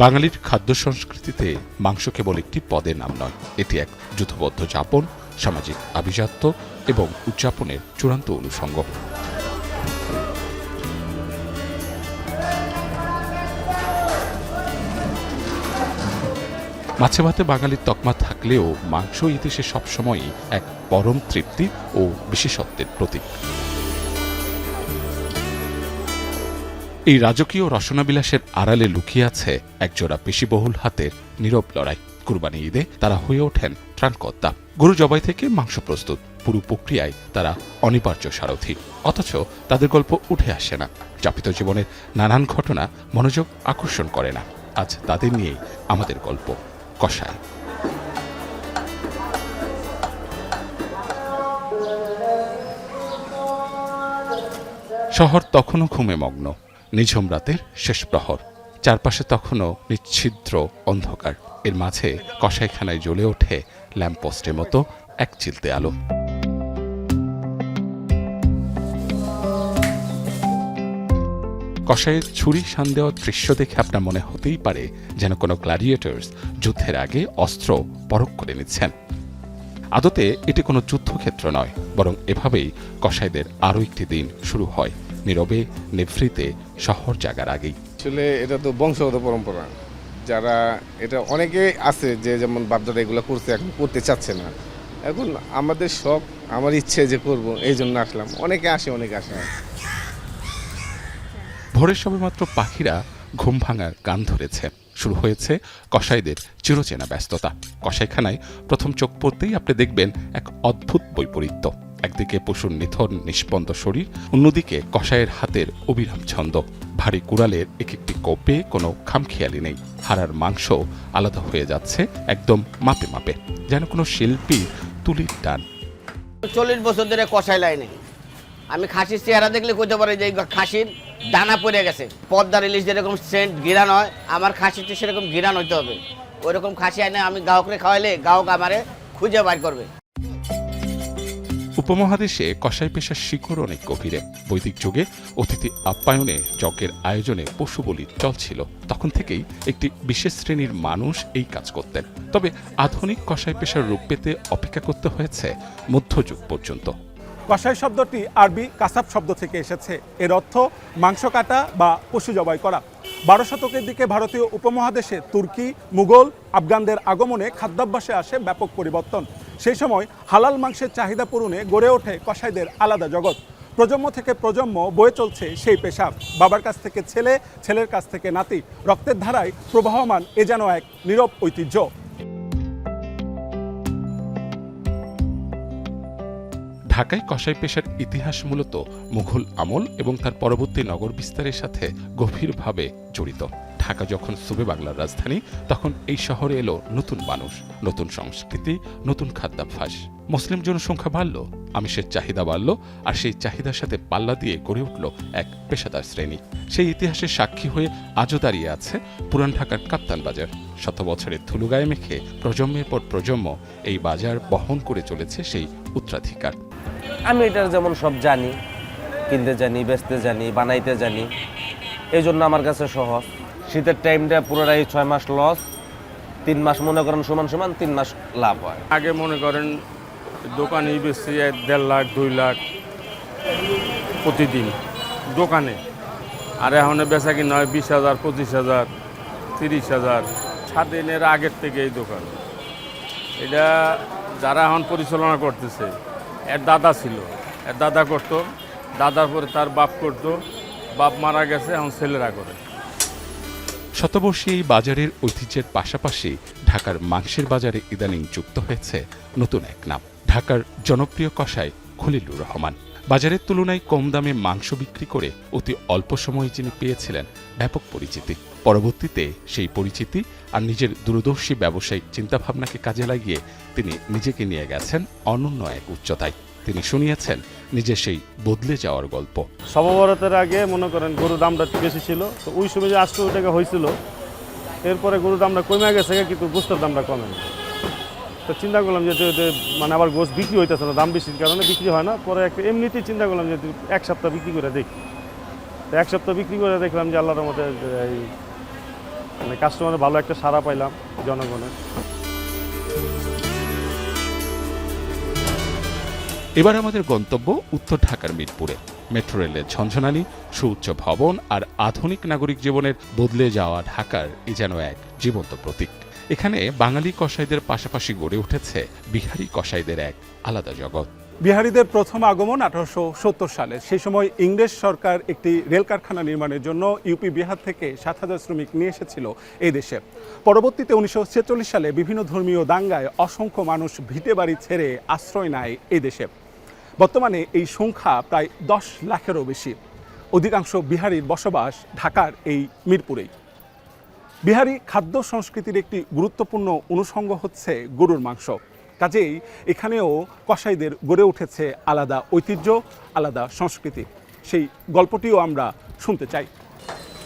বাঙালির খাদ্য সংস্কৃতিতে মাংস কেবল একটি পদের নাম নয়, এটি এক যুথবদ্ধ যাপন, সামাজিক আভিজাত্য এবং উদযাপনের চূড়ান্ত অনুষঙ্গ। মাছে ভাতে বাঙালির তকমা থাকলেও মাংস ইতিহাসে সবসময়ই এক পরম তৃপ্তি ও বিশেষত্বের প্রতীক। এই রাজকীয় রসনাবিলাসের আড়ালে লুকিয়ে আছে একজোড়া পেশিবহুল হাতের নীরব লড়াই। কুরবানি ঈদে তারা হয়ে ওঠেন ত্রাণকর্তা। গরু জবাই থেকে মাংস প্রস্তুত, পুরো প্রক্রিয়ায় তারা অনিবার্য সারথি। অথচ তাদের গল্প উঠে আসে না। যাপিত জীবনের নানান ঘটনা মনোযোগ আকর্ষণ করে না। আজ তাদের নিয়েই আমাদের গল্প কষাই। শহর তখনও ঘুমে মগ্ন, নিঝুম রাতের শেষ প্রহর। চারপাশে তখনও নিচ্ছিদ্র অন্ধকার। এর মাঝে কসাইখানায় জ্বলে ওঠে ল্যাম্পপোস্টের মতো এক চিলতে আলো। কসাইয়ের ছুরি শান দেওয়ার দৃশ্য দেখে আপনার মনে হতেই পারে যেন কোনো গ্ল্যাডিয়েটর্স যুদ্ধের আগে অস্ত্র পরখ করে নিচ্ছেন। আদতে এটি কোনো যুদ্ধক্ষেত্র নয়, বরং এভাবেই কসাইদের আরও একটি দিন শুরু হয়, নীরবে নিভৃতে শহর জাগার আগেই। আসলে এটা তো বংশগত পরম্পরা। যারা এটা অনেকে আছে যে যেমন বাপদাদা এগুলো করছে, এখন করতে চাচ্ছে না। এখন আমাদের শখ, আমার ইচ্ছে যে করব, এই জন্য আসলাম। অনেকে আসে। ভোরের সবেমাত্র পাখিরা ঘুম ভাঙার গান ধরেছে। শুরু হয়েছে কসাইদের চিরচেনা ব্যস্ততা। কসাইখানায় প্রথম চোখ পড়তেই আপনি দেখবেন এক অদ্ভুত বৈপরীত্য। একদিকে পশুর নিথর নিষ্পন্দ শরীর, অন্যদিকে কসাইয়ের হাতের অবিরাম ছন্দ। ভারী কুড়ালের এক একটি কোপে কোনো খামখেয়ালি নেই। হাড়ার মাংস আলাদা হয়ে যাচ্ছে একদম মাপে মাপে, যেন কোনো শিল্পীর তুলির টান। 40 বছর ধরে কসাই লাইনে। আমি খাসির চেহারা দেখলে কইতে পারি যে খাসির দানা পড়ে গেছে। পদ্মার ইলিশ যেরকম সেন্ট ঘিরান হয়, আমার খাসিটি সেরকম ঘিরান হইতে হবে। ওইরকম খাসি আনে আমি গ্রাহকরে খাওয়াইলে গ্রাহক আমারে খুঁজে বাইর করবে। উপমহাদেশে কসাই পেশার শিকড় অনেক গভীরে। বৈদিক যুগে অতিথি আপ্যায়নে, যজ্ঞের আয়োজনে পশু বলি চল ছিল। তখন থেকেই একটি বিশেষ শ্রেণীর মানুষ এই কাজ করতেন। তবে আধুনিক কসাই পেশার রূপ পেতে অপেক্ষা করতে হয়েছে মধ্যযুগ পর্যন্ত। কসাই শব্দটি আরবি কাসাব শব্দ থেকে এসেছে। এর অর্থ মাংস কাটা বা পশু জবাই করা। 12 শতকের দিকে ভারতীয় উপমহাদেশে তুর্কি, মুঘল, আফগানদের আগমনে খাদ্যাভ্যাসে আসে ব্যাপক পরিবর্তন। সেই সময় হালাল মাংসের চাহিদা পূরণে গড়ে ওঠে কসাইদের আলাদা জগৎ। প্রজন্ম থেকে প্রজন্ম বয়ে চলছে সেই পেশা। বাবার কাছ থেকে ছেলে, ছেলের কাছ থেকে নাতি, রক্তের ধারায় প্রবাহমান এ যেন এক নীরব ঐতিহ্য। ঢাকায় কসাই পেশার ইতিহাস মূলত মুঘল আমল এবং তার পরবর্তী নগর বিস্তারের সাথে গভীরভাবে জড়িত। ঢাকা যখন সুবে বাংলার রাজধানী, তখন এই শহরে এলো নতুন মানুষ, নতুন সংস্কৃতি, নতুন খাদ্যাভ্যাস। মুসলিম জনসংখ্যা বাড়ল, আমিষের চাহিদা বাড়ল, আর সেই চাহিদার সাথে পাল্লা দিয়ে গড়ে উঠল এক পেশাদার শ্রেণী। সেই ইতিহাসের সাক্ষী হয়ে আজও দাঁড়িয়ে আছে পুরান ঢাকার কাপ্তান বাজার। শত বছরের ধুলো গায়ে মেখে প্রজন্মের পর প্রজন্ম এই বাজার বহন করে চলেছে সেই উত্তরাধিকার। আমি এটার যেমন সব জানি, কিনতে জানি, বেচতে জানি, বানাইতে জানি, এই জন্য আমার কাছে সহজ। শীতের টাইমটা পুরোটাই 6 মাস লস, 3 মাস মনে করেন সমান সমান 3 মাস লাভ হয়। আগে মনে করেন দোকানে বেশি 1.5 লাখ 2 লাখ প্রতিদিন দোকানে, আর এখন বেচা কিনা হয় 20,000, 25,000, 30,000। স্বাধীনের আগের থেকে এই দোকান, এটা যারা এখন পরিচালনা করতেছে, এর দাদা ছিল, এর দাদা করতো, দাদার পরে তার বাপ করতো, বাপ মারা গেছে, এখন ছেলেরা করে। শতবর্ষী এই বাজারের ঐতিহ্যের পাশাপাশি ঢাকার মাংসের বাজারে ইদানিং যুক্ত হয়েছে নতুন এক নাম, ঢাকার জনপ্রিয় কসাই খলিলুর রহমান। বাজারের তুলনায় কম দামে মাংস বিক্রি করে অতি অল্প সময়ে যিনি পেয়েছিলেন ব্যাপক পরিচিতি। পরবর্তীতে সেই পরিচিতি আর নিজের দূরদর্শী ব্যবসায়িক চিন্তাভাবনাকে কাজে লাগিয়ে তিনি নিজেকে নিয়ে গেছেন অনন্য এক উচ্চতায়। তিনি শুনিয়েছেন নিজে সেই বদলে যাওয়ার গল্প। সববরতের আগে মনে করেন গরুর দামটা একটু বেশি ছিল, তো ওই সময় যে 800 টাকা হয়েছিল, এরপরে গরুর দামটা কমে গেছে, কিন্তু গোস্তের দামটা কমে না। তো চিন্তা করলাম যে মানে আবার গোস্ত বিক্রি হইতেছে না, দাম বেশির কারণে বিক্রি হয় না। পরে একটা এমনিতেই চিন্তা করলাম যে 1 সপ্তাহ বিক্রি করে দেখি। তো 1 সপ্তাহ বিক্রি করে দেখলাম যে আল্লাহর মধ্যে এই মানে কাস্টমারের ভালো একটা সাড়া পাইলাম জনগণের। এবার আমাদের গন্তব্য উত্তর ঢাকার মিরপুরে। মেট্রো রেলের ঝনঝনানি, সুউচ্চ ভবন আর আধুনিক নাগরিক জীবনের বদলে যাওয়া ঢাকার এ যেন এক জীবন্ত প্রতীক। এখানে বাঙালি কসাইদের পাশাপাশি গড়ে উঠেছে বিহারি কসাইদের এক আলাদা জগৎ। বিহারিদের প্রথম আগমন 1870 সালে। সেই সময় ইংরেজ সরকার একটি রেল কারখানা নির্মাণের জন্য ইউপি বিহার থেকে 7,000 শ্রমিক নিয়ে এসেছিল এই দেশে। পরবর্তীতে 1946 সালে বিভিন্ন ধর্মীয় দাঙ্গায় অসংখ্য মানুষ ভিটে বাড়ি ছেড়ে আশ্রয় নেয় এই দেশে। বর্তমানে এই সংখ্যা প্রায় 10 লাখেরও বেশি। অধিকাংশ বিহারির বসবাস ঢাকার এই মিরপুরেই। বিহারি খাদ্য সংস্কৃতির একটি গুরুত্বপূর্ণ অনুষঙ্গ হচ্ছে গরুর মাংস। কাজেই এখানেও কসাইদের গড়ে উঠেছে আলাদা ঐতিহ্য, আলাদা সংস্কৃতি। সেই গল্পটিও আমরা শুনতে চাই।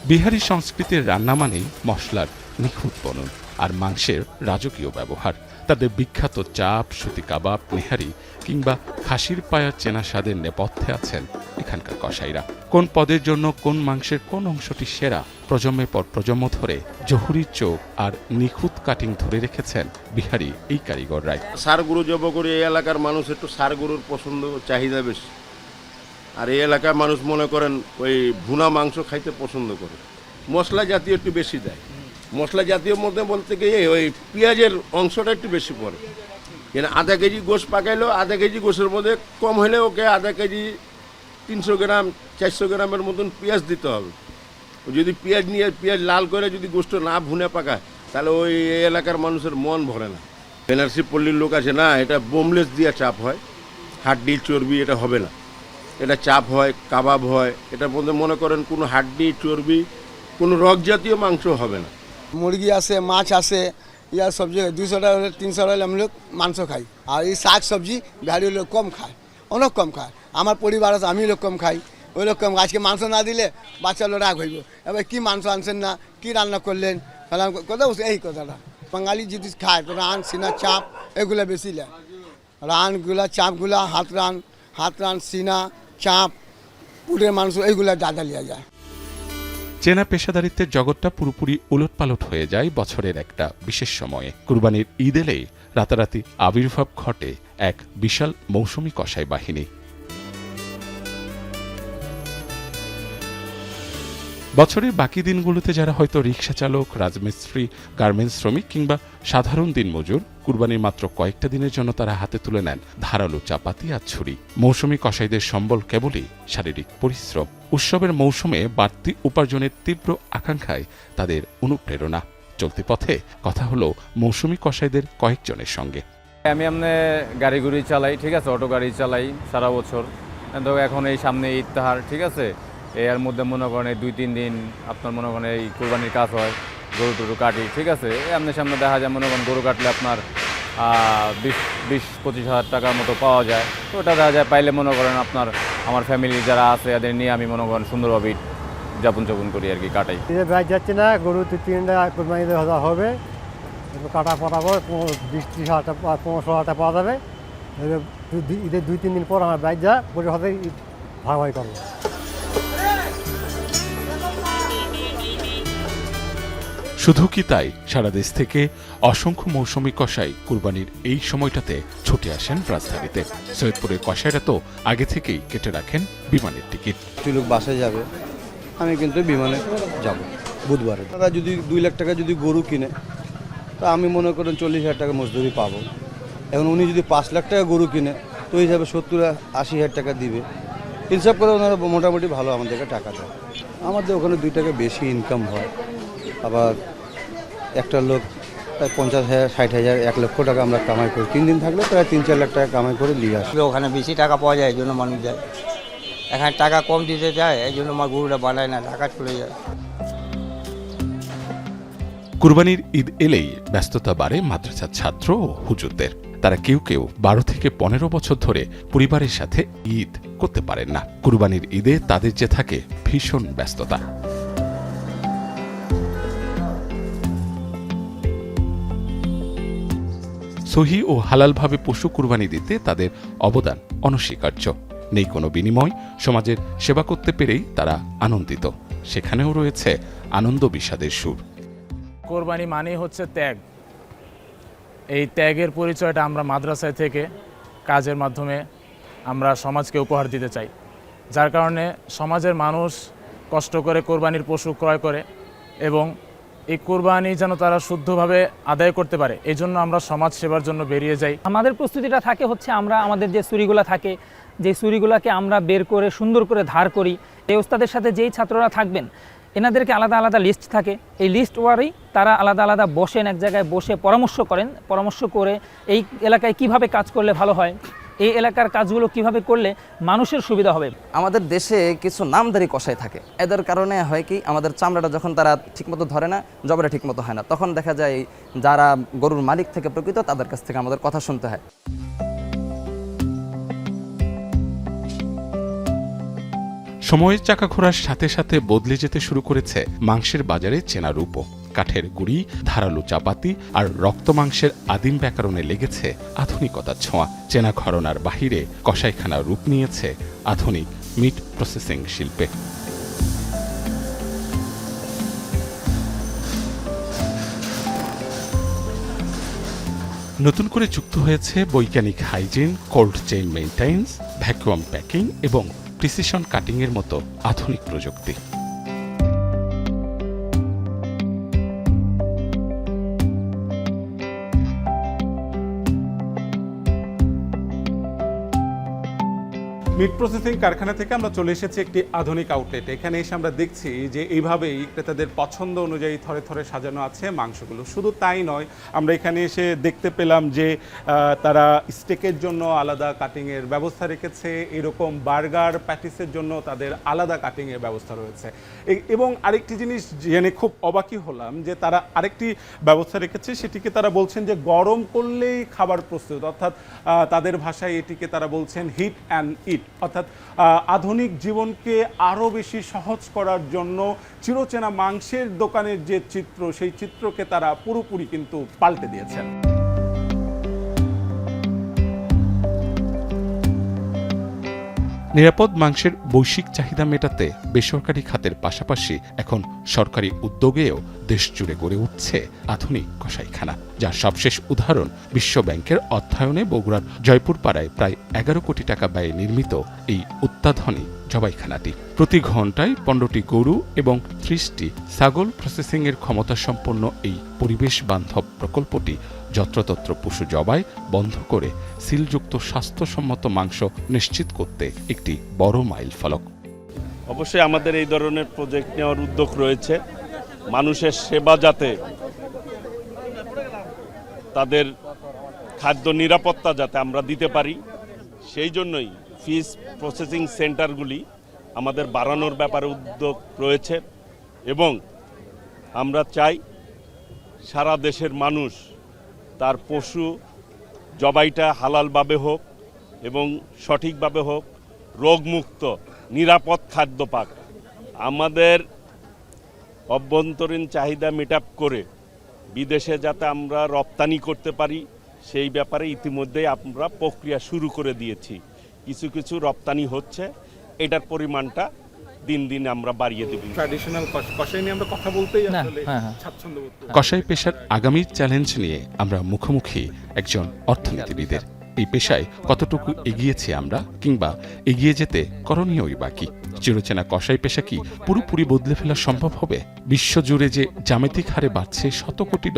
বিহারি সংস্কৃতির রান্না মানেই মশলার নিখুঁত বনন আর মাংসের রাজকীয় ব্যবহার। তাদের বিখ্যাত চাপ, সুতি কাবাব, নেহারি কিংবা খাসির পায়ার চেনা স্বাদের নেপথ্যে আছেন এখানকার কসাইরা। কোন পদের জন্য কোন মাংসের কোন অংশটি সেরা, প্রজন্মের পর প্রজন্ম ধরে জহুরির চোখ আর নিখুঁত কাটিং ধরে রেখেছেন বিহারি এই কারিগররাই। ষাঁড় গরু জব করে এই এলাকার মানুষ একটু ষাঁড় গরুর পছন্দ চাহিদা বেশি, আর এই এলাকার মানুষ মনে করেন ওই ভুনা মাংস খাইতে পছন্দ করে। মশলা জাতীয় একটু বেশি দেয়। মশলা জাতীয় মধ্যে বলতে গিয়ে ওই পেঁয়াজের অংশটা একটু বেশি পড়ে। এখানে আধা কেজি গোশ পাকাইলো, আধা কেজি গোশের মধ্যে কম হলে ওকে আধা কেজি 300 গ্রাম 400 গ্রামের মতন পেঁয়াজ দিতে হবে। যদি পেঁয়াজ লাল করে যদি গোশত না ভুনে পাকায় তাহলে ওই এলাকার মানুষের মন ভরে না। বেনারসি পল্লীর লোক আছে না, এটা বোমলেস দিয়ে চাপ হয়, হাড্ডি চর্বি এটা হবে না। এটা চাপ হয়, কাবাব হয়, এটার মধ্যে মনে করেন কোনো হাড্ডি চর্বি কোনো রক জাতীয় মাংস হবে না। মুরগি আছে, মাছ আছে, ইয়ার সবজি 200 টাকা হলে 300 টাকা हम लोग মাংস খাই। আর এই শাক সবজি বিহারি লোক কম খায়, অনেক কম খায়। আমার পরিবার আছে, আমি লোক কম খাই, ওই লোক কম। আজকে মাংস না দিলে বাচ্চা লোক রাগ হইব, এবার কী মাংস আনছেন না, কী রান্না করলেন, কথা বলছে এই কথাটা। বাঙালি যদি খায় তো রান, সিনা, চাপ এগুলো বেশি নেয়। রানগুলা, চাপগুলা, হাত রান, সিনা, চাপ, পুরের মাংস এইগুলা দাদা লিয়া যায়। চেনা পেশাদারিত্বের জগৎটা পুরোপুরি উলটপালট হয়ে যায় বছরের একটা বিশেষ সময়ে। কুরবানির ঈদ এলেই রাতারাতি আবির্ভাব ঘটে এক বিশাল মৌসুমী কসাই বাহিনী। বছরের বাকি দিনগুলোতে যারা হয়তো রিক্সা চালক, রাজমিস্ত্রি, গার্মেন্টস শ্রমিক কিংবা সাধারণ দিনমজুর, কুরবানির মাত্র কয়েকটা দিনের জন্য তারা হাতে তুলে নেন ধারালো চাপাতি আর ছুরি। মৌসুমী কসাইদের সম্বল কেবলই শারীরিক পরিশ্রম। উৎসবের মৌসুমে বাড়তি উপার্জনের তীব্র আকাঙ্ক্ষায় তাদের অনুপ্রেরণা। চলতি পথে কথা হলো মৌসুমী কসাইদের কয়েকজনের সঙ্গে। আমি গাড়ি গুড়ি চালাই, ঠিক আছে, অটো গাড়ি চালাই সারা বছর। তো এখন এই সামনে ইফতার, ঠিক আছে, এর মধ্যে মনে করেন 2-3 দিন আপনার মনে করেন এই কুরবানির কাজ হয়, গরু টরু কাটি, ঠিক আছে। আপনার সামনে দেখা যায় মনে করেন গরু কাটলে আপনার 20-25 হাজার টাকার মতো পাওয়া যায়। তো ওটা দেখা যায় পাইলে মনে করেন আপনার আমার ফ্যামিলি যারা আছে এদের নিয়ে আমি মনে করেন সুন্দরভাবে যাপন করি আর কি, কাটাই। বাইক যাচ্ছে না, গরু 3-4টা কুরবানি হবে, কাটা পটাবো, 20-30 হাজার টাকা 15 হাজার টাকা পাওয়া যাবে। ঈদের 2-3 দিন পর আমার বাইক যা গরুর হাতে ভাগাভাগি করবো। শুধু কি তাই, সারা দেশ থেকে অসংখ্য মৌসুমী কসাই কুরবানির এই সময়টাতে ছুটে আসেন রাজধানীতে। সৈয়দপুরের কসাইরা তো আগে থেকেই কেটে রাখেন বিমানের টিকিট। লোক বাসায় যাবে, আমি কিন্তু বিমানে যাব বুধবারে। তারা যদি 2 লাখ টাকা যদি গরু কিনে, তা আমি মনে করেন 40 হাজার টাকা মজদুরি পাবো। এখন উনি যদি 5 লাখ টাকা গরু কিনে, তো হিসাবে 70-80 হাজার টাকা দিবে। হিসাব করে ওনারা মোটামুটি ভালো আমাদেরকে টাকা দেয়। আমাদের ওখানে 2 টাকা বেশি ইনকাম হয়। আবার একটা লোক প্রায় 50,000, 60,000, 1 লক্ষ টাকা আমরা কামাই করি। 3 দিন থাকলে প্রায় 3-4 লাখ টাকা কামাই করে নিয়ে আসি। ওখানে বেশি টাকা পাওয়া যায়, এই জন্য মানুষ যায়। এখানে টাকা কম দিতে চায়, এই জন্য আমার গরুটা বানায় না, ঢাকা চলে যায়। কুরবানির ঈদ এলেই ব্যস্ততা বাড়ে মাদ্রাসার ছাত্র ও হুজুরদের। তারা কেউ 12 থেকে 15 বছর ধরে পরিবারের সাথে ঈদ করতে পারেন না। কুরবানির ঈদে তাদের যে থাকে ভীষণ ব্যস্ততা। সহি ও হালালভাবে পশু কুরবানি দিতে তাদের অবদান অনস্বীকার্য। নেই কোনো বিনিময়, সমাজের সেবা করতে পেরেই তারা আনন্দিত। সেখানেও রয়েছে আনন্দ বিষাদের সুর। কোরবানি মানেই হচ্ছে ত্যাগ। এই ত্যাগের পরিচয়টা আমরা মাদ্রাসায় থেকে কাজের মাধ্যমে আমরা সমাজকে উপহার দিতে চাই, যার কারণে সমাজের মানুষ কষ্ট করে কোরবানির পশু ক্রয় করে এবং এই কোরবানি যেন তারা শুদ্ধভাবে আদায় করতে পারে, এই জন্য আমরা সমাজ সেবার জন্য বেরিয়ে যাই। আমাদের প্রস্তুতিটা থাকে হচ্ছে আমরা আমাদের যে ছুরিগুলো থাকে, যে ছুরিগুলোকে আমরা বের করে সুন্দর করে ধার করি। এই ওস্তাদের সাথে যেই ছাত্ররা থাকবেন এনাদেরকে আলাদা আলাদা লিস্ট থাকে, এই লিস্ট ওয়ারেই তারা আলাদা আলাদা বসেন, এক জায়গায় বসে পরামর্শ করেন, পরামর্শ করে এই এলাকায় কিভাবে কাজ করলে ভালো হয়, এই এলাকার কাজগুলো কিভাবে করলে মানুষের সুবিধা হবে। আমাদের দেশে কিছু নামদারি কষাই থাকে, এদের কারণে হয় কি আমাদের চামড়াটা যখন তারা ঠিকমতো ধরে না, জবটা ঠিকমতো হয় না, তখন দেখা যায় যারা গরুর মালিক থেকে প্রকৃত তাদের কাছ থেকে আমাদের কথা শুনতে হয়। সময়ের চাকা ঘোরার সাথে সাথে বদলে যেতে শুরু করেছে মাংসের বাজারে চেনা রূপও। কাঠের গুঁড়ি, ধারালো চাপাতি আর রক্ত মাংসের আদিম ব্যাকরণে লেগেছে আধুনিকতার ছোঁয়া। চেনা ঘরনার বাহিরে কসাইখানা রূপ নিয়েছে আধুনিক মিট প্রসেসিং শিল্পে। নতুন করে যুক্ত হয়েছে বৈজ্ঞানিক hygiene, cold chain maintenance, vacuum packing এবং প্রিসিশন কাটিংয়ের মতো আধুনিক প্রযুক্তি। মিট প্রসেসিং কারখানা থেকে আমরা চলে এসেছি একটি আধুনিক আউটলেট। এখানে এসে আমরা দেখছি যে এইভাবেই ক্রেতাদের পছন্দ অনুযায়ী থরে থরে সাজানো আছে মাংসগুলো। শুধু তাই নয়, আমরা এখানে এসে দেখতে পেলাম যে তারা স্টেকের জন্য আলাদা কাটিংয়ের ব্যবস্থা রেখেছে, এরকম বার্গার প্যাটিসের জন্য তাদের আলাদা কাটিংয়ের ব্যবস্থা রয়েছে। এবং আরেকটি জিনিস জেনে খুব অবাকই হলাম যে তারা আরেকটি ব্যবস্থা রেখেছে, সেটিকে তারা বলছেন যে গরম করলেই খাবার প্রস্তুত, অর্থাৎ তাদের ভাষায় এটিকে তারা বলছেন হিট অ্যান্ড ইট, অর্থাৎ আধুনিক জীবনকে আরও বেশি সহজ করার জন্য চিরচেনা মাংসের দোকানের যে চিত্র, সেই চিত্রকে তারা পুরোপুরি কিন্তু পাল্টে দিয়েছেন। নিরাপদ মাংসের বৈশ্বিক চাহিদা মেটাতে বেসরকারি খাতের পাশাপাশি এখন সরকারি উদ্যোগেও দেশজুড়ে গড়ে উঠছে আধুনিক কসাইখানা, যার সবশেষ উদাহরণ বিশ্ব ব্যাংকের অর্থায়নে বগুড়ার জয়পুর পাড়ায় প্রায় 11 কোটি টাকা ব্যয়ে নির্মিত এই অত্যাধুনিক জবাইখানাটি। প্রতি ঘন্টায় 15টি গরু এবং 30টি ছাগল প্রসেসিংয়ের ক্ষমতা সম্পন্ন এই পরিবেশ বান্ধব প্রকল্পটি যত্রতত্র পশু জবাই বন্ধ করে সিলযুক্ত স্বাস্থ্যসম্মত মাংস নিশ্চিত করতে একটি বড় মাইল ফলক। অবশ্যই আমাদের এই ধরনের প্রজেক্ট নেওয়ার উদ্যোগ রয়েছে, মানুষের সেবা যাতে, তাদের খাদ্য নিরাপত্তা যাতে আমরা দিতে পারি, সেই জন্যই ফিশ প্রসেসিং সেন্টারগুলি আমাদের বাড়ানোর ব্যাপারে উদ্যোগ রয়েছে এবং আমরা চাই সারা দেশের মানুষ তার পশু জবাইটা হালালভাবে হোক এবং সঠিকভাবে হোক, রোগমুক্ত নিরাপদ খাদ্য পাক। আমাদের অভ্যন্তরীণ চাহিদা মিট আপ করে বিদেশে যাতে আমরা রপ্তানি করতে পারি, সেই ব্যাপারে ইতিমধ্যেই আমরা প্রক্রিয়া শুরু করে দিয়েছি। কিছু কিছু রপ্তানি হচ্ছে, এটার পরিমাণটা দিন দিন আমরা বাড়িয়ে দেব। ট্র্যাডিশনাল কসাই নিয়ে আমরা কথা বলতেই আসলে স্বাচ্ছন্দ্য বোধ করি। কসাই পেশার আগামী চ্যালেঞ্জ নিয়ে আমরা মুখোমুখি একজন অর্থনীতিবিদের। এই পেশায় কতটুকু এগিয়েছি আমরা, কিংবা এগিয়ে যেতে করণীয়ই বাকি? চিরচেনা কসাই পেশা কি পুরোপুরি বদলে ফেলা সম্ভব হবে? বিশ্বজুড়ে যে জ্যামিতিক হারে বাড়ছে $100 কোটি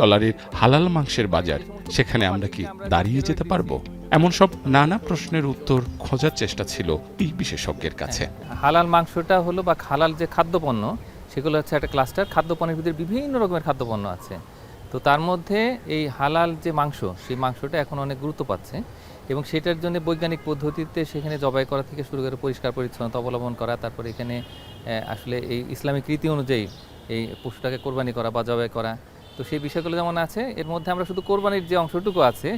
হালাল মাংসের বাজার, সেখানে আমরা কি দাঁড়িয়ে যেতে পারবো? এমন সব নানা প্রশ্নের উত্তর খোঁজার চেষ্টা ছিল এই বিশেষজ্ঞের কাছে। হালাল মাংসটা হলো বা হালাল যে খাদ্যপণ্য, সেগুলো হচ্ছে একটা ক্লাস্টার। খাদ্যপণ্যের ভিতরে বিভিন্ন রকমের খাদ্যপণ্য আছে, তো তার মধ্যে এই হালাল যে মাংস, সেই মাংসটা এখন অনেক গুরুত্ব পাচ্ছে এবং সেটার জন্য বৈজ্ঞানিক পদ্ধতিতে সেখানে জবাই করা থেকে শুরু করে পরিষ্কার পরিচ্ছন্নতা অবলম্বন করা, তারপরে এখানে আসলে এই ইসলামিক রীতি অনুযায়ী এই পশুটাকে কোরবানি করা বা জবাই করা, তো সেই বিষয়গুলো যেমন আছে। এর মধ্যে আমরা শুধু কোরবানির যে অংশটুকু আছে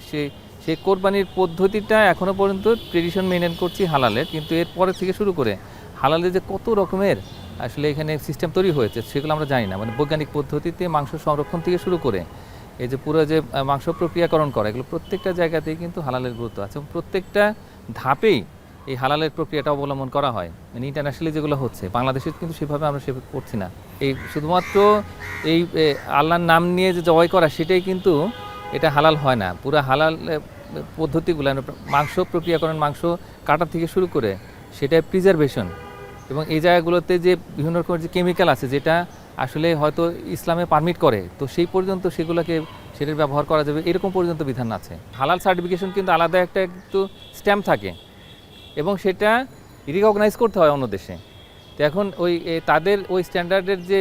সেই কোরবানির পদ্ধতিটা এখনও পর্যন্ত ট্রেডিশন মেনটেন করছি হালালের, কিন্তু এরপরে থেকে শুরু করে হালালের যে কত রকমের আসলে এখানে সিস্টেম তৈরি হয়েছে সেগুলো আমরা জানি না। মানে বৈজ্ঞানিক পদ্ধতিতে মাংস সংরক্ষণ থেকে শুরু করে এই যে পুরো যে মাংস প্রক্রিয়াকরণ করা, এগুলো প্রত্যেকটা জায়গাতেই কিন্তু হালালের গুরুত্ব আছে এবং প্রত্যেকটা ধাপেই এই হালালের প্রক্রিয়াটা অবলম্বন করা হয়, মানে ইন্টারন্যাশনালি যেগুলো হচ্ছে, বাংলাদেশে কিন্তু সেভাবে আমরা সেভাবে করছি না। এই শুধুমাত্র এই আল্লাহর নাম নিয়ে যে জবাই করা সেটাই কিন্তু এটা হালাল হয় না। পুরো হালাল পদ্ধতিগুলো, মাংস প্রক্রিয়াকরণ, মাংস কাটা থেকে শুরু করে সেটা প্রিজারভেশন, এবং এই জায়গাগুলোতে যে বিভিন্ন রকমের যে কেমিক্যাল আছে যেটা আসলে হয়তো ইসলামে পারমিট করে, তো সেই পর্যন্ত সেগুলোকে সেটার ব্যবহার করা যাবে এরকম পর্যন্ত বিধান আছে। হালাল সার্টিফিকেশন কিন্তু আলাদা একটা একটু স্ট্যাম্প থাকে এবং সেটা রিকগনাইজ করতে হয় অন্য দেশে। তো এখন ওই তাদের ওই স্ট্যান্ডার্ডের যে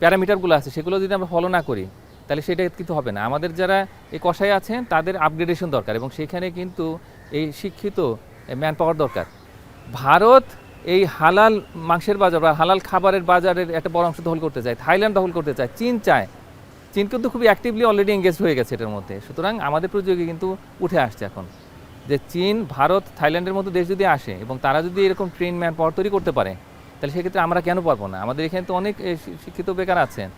প্যারামিটারগুলো আছে সেগুলো যদি আমরা ফলো না করি তাহলে সেটা কিন্তু হবে না। আমাদের যারা এই কষাই আছেন তাদের আপগ্রেডেশন দরকার, এবং সেখানে কিন্তু এই শিক্ষিত ম্যান পাওয়ার দরকার। ভারত এই হালাল মাংসের বাজার বা হালাল খাবারের বাজারের একটা বড় অংশ দখল করতে চায়, থাইল্যান্ড দখল করতে চায়, চীন চায়। চীন কিন্তু খুবই অ্যাক্টিভলি অলরেডি এঙ্গেজ হয়ে গেছে এটার মধ্যে। সুতরাং আমাদের প্রতিযোগী কিন্তু উঠে আসছে এখন, যে চীন, ভারত, থাইল্যান্ডের মতো দেশ যদি আসে এবং তারা যদি এরকম ট্রেন ম্যান পাওয়ার তৈরি করতে পারে তাহলে সেক্ষেত্রে আমরা কেন পারবো না? আমাদের এখানে তো অনেক শিক্ষিত বেকার আছেন।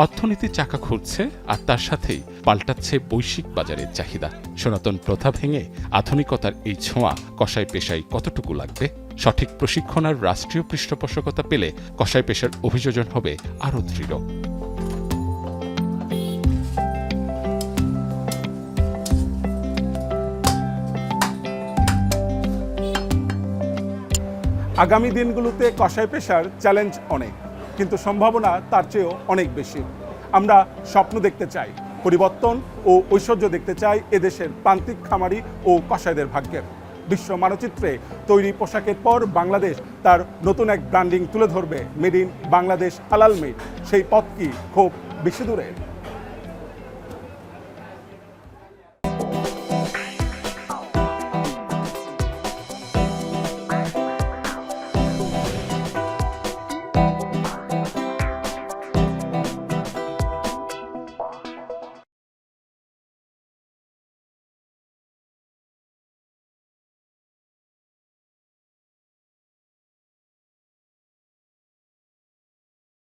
অর্থনীতির চাকা ঘুরছে আর তার সাথেই পাল্টাচ্ছে বৈশ্বিক বাজারের চাহিদা। সনাতন প্রথা ভেঙে আধুনিকতার এই ছোঁয়া কসাই পেশায় কতটুকু লাগবে? সঠিক প্রশিক্ষণ আর রাষ্ট্রীয় পৃষ্ঠপোষকতা পেলে কসাই পেশার অভিযোজন হবে আরও দৃঢ়। আগামী দিনগুলোতে কসাই পেশার চ্যালেঞ্জ অনেক, কিন্তু সম্ভাবনা তার চেয়েও অনেক বেশি। আমরা স্বপ্ন দেখতে চাই, পরিবর্তন ও ঐশ্বর্য দেখতে চাই এদেশের প্রান্তিক খামারি ও কসাইদের ভাগ্যের। বিশ্ব মানচিত্রে তৈরি পোশাকের পর বাংলাদেশ তার নতুন এক ব্র্যান্ডিং তুলে ধরবে, মেড ইন বাংলাদেশ হালাল মেড। সেই পথ কি খুব বেশি দূরে?